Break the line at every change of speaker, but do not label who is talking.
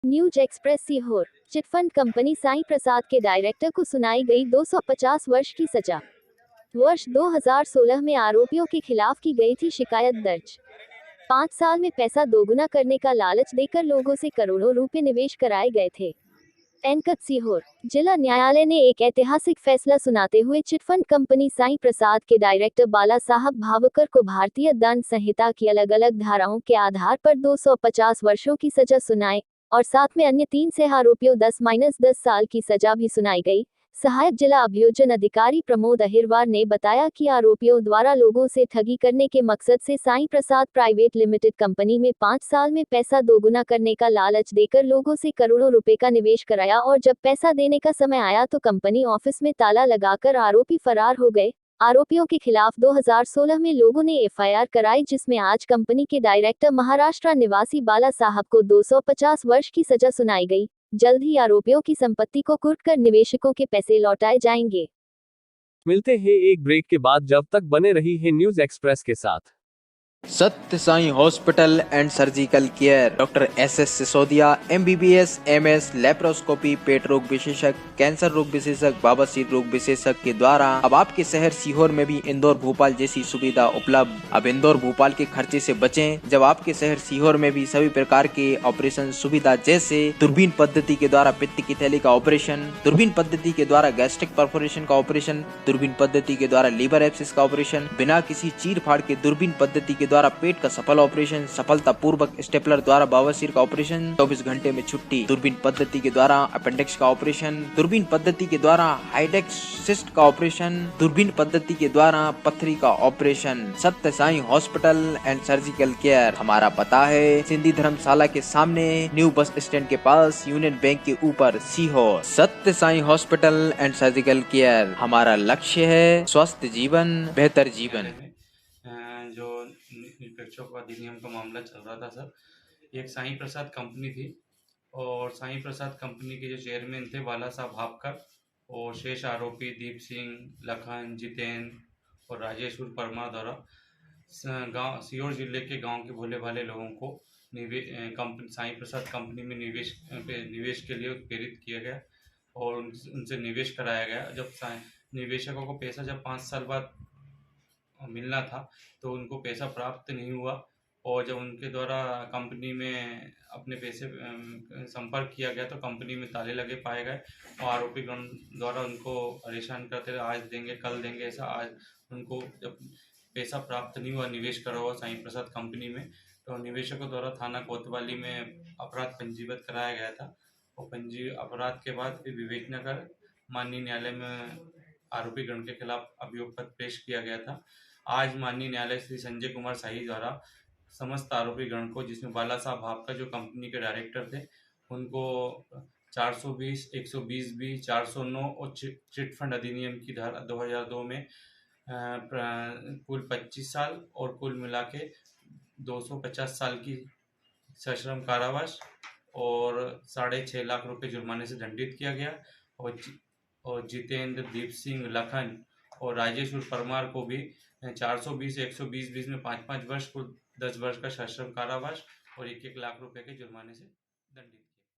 News express Sehore. Chit fund company Sai Prasad के director को सुनाई गई 250 वर्ष की सजा। वर्ष 2016 में आरोपियों के खिलाफ की गई थी शिकायत दर्ज। 5 साल में पैसा दोगुना करने का लालच देकर लोगों से करोड़ों रुपए निवेश कराए गए थे। एनकत सीहोर। जिला न्यायालय ने एक ऐतिहासिक फैसला सुनाते हुए चिटफंड कंपनी साईं प्रसाद के डायरेक्टर बाला साहब भावकर को भारतीय दंड संहिता की अलग अलग धाराओं के आधार पर 250 वर्षों की सजा सुनाई और साथ में अन्य 3 आरोपियों 10-10 साल की सजा भी सुनाई गई। सहायक जिला अभियोजन अधिकारी प्रमोद अहिरवार ने बताया कि आरोपियों द्वारा लोगों से ठगी करने के मकसद से साईं प्रसाद प्राइवेट लिमिटेड कंपनी में 5 साल में पैसा दोगुना करने का लालच देकर लोगों से करोड़ों रुपए का निवेश कराया और जब पैसा देने का समय आया तो कंपनी ऑफिस में ताला लगाकर आरोपी फरार हो गए। आरोपियों के खिलाफ 2016 में लोगों ने एफआईआर कराई, जिसमें आज कंपनी के डायरेक्टर महाराष्ट्र निवासी बाला साहब को 250 वर्ष की सजा सुनाई गई। जल्द ही आरोपियों की संपत्ति को कुर्क कर निवेशकों के पैसे लौटाए जाएंगे।
मिलते हैं एक ब्रेक के बाद, जब तक बने रही है न्यूज एक्सप्रेस के साथ।
Satya Sai hospital and surgical care, doctor S Sisodia, MBBS, MS, laparoscopy, पेट रोग विशेषज्ञ, कैंसर रोग विशेषज्ञ, बवासीर रोग विशेषज्ञ के द्वारा अब आपके शहर सीहोर में भी इंदौर भोपाल जैसी सुविधा उपलब्ध। अब इंदौर भोपाल के खर्चे से बचें, जब आपके शहर सीहोर में भी सभी प्रकार के ऑपरेशन सुविधा, जैसे दूरबीन पद्धति के द्वारा पित्त की थैली का ऑपरेशन, दूरबीन पद्धति के द्वारा गैस्ट्रिक परफोरेशन का ऑपरेशन, दूरबीन पद्धति के द्वारा लीवर एब्सिस का ऑपरेशन, बिना किसी चीर फाड़ के दूरबीन पद्धति के द्वारा पेट का सफल ऑपरेशन, सफलता पूर्वक स्टेपलर द्वारा बवासीर का ऑपरेशन, 24 घंटे में छुट्टी, दूरबीन पद्धति के द्वारा अपेंडिक्स का ऑपरेशन, दूरबीन पद्धति के द्वारा हाइडेक्स सिस्ट का ऑपरेशन, दूरबीन पद्धति के द्वारा पथरी का operation. Satya Sai hospital and surgical care, हमारा पता है सिंधी धर्मशाला के सामने, न्यू बस स्टैंड के पास, यूनियन बैंक के ऊपर, Sehore. Satya Sai hospital and surgical care, हमारा लक्ष्य है स्वस्थ जीवन, बेहतर जीवन।
जो निरपेक्षों का अधिनियम का मामला चल रहा था सर, एक साईं प्रसाद कंपनी थी और साईं प्रसाद कंपनी के जो चेयरमैन थे बाला साहब भापकर, और शेष आरोपी दीप सिंह, लखन, जितेंद्र और राजेश उर्फ परमार द्वारा गांव सीहोर जिले के गांव के भोले भाले लोगों को कंपनी साईं प्रसाद कंपनी में निवेश के लिए प्रेरित किया गया और उनसे निवेश कराया गया। जब निवेशकों को पैसा जब 5 साल बाद मिलना था तो उनको पैसा प्राप्त नहीं हुआ और जब उनके द्वारा कंपनी में अपने पैसे संपर्क किया गया तो कंपनी में ताले लगे पाए गए और आरोपी गण द्वारा उनको परेशान करते रहे, आज देंगे कल देंगे ऐसा। आज उनको जब पैसा प्राप्त नहीं हुआ, निवेश करा हुआ साईं प्रसाद कंपनी में, तो निवेशकों द्वारा थाना कोतवाली में अपराध पंजीबद्ध कराया गया था और अपराध के बाद फिर विवेचना कर माननीय न्यायालय में आरोपी गण के खिलाफ अभियोग पत्र पेश किया गया था। आज माननीय न्यायालय श्री संजय कुमार शाही द्वारा समस्त आरोपी गण को, जिसमें बाला साहब भापकर जो कंपनी के डायरेक्टर थे, उनको 420, 120 बी, 409 और चिटफंड अधिनियम की धारा 2002 में कुल 25 साल और कुल मिला के 250 साल की सश्रम कारावास और 6.5 लाख रुपए जुर्माने से दंडित किया गया और जितेंद्र, दीप सिंह, लखन और राजेश उर्फ परमार को भी 420, 120 में 5-5 वर्ष, कुल 10 वर्ष का सश्रम कारावास और 1-1 लाख रुपए के जुर्माने से दंडित।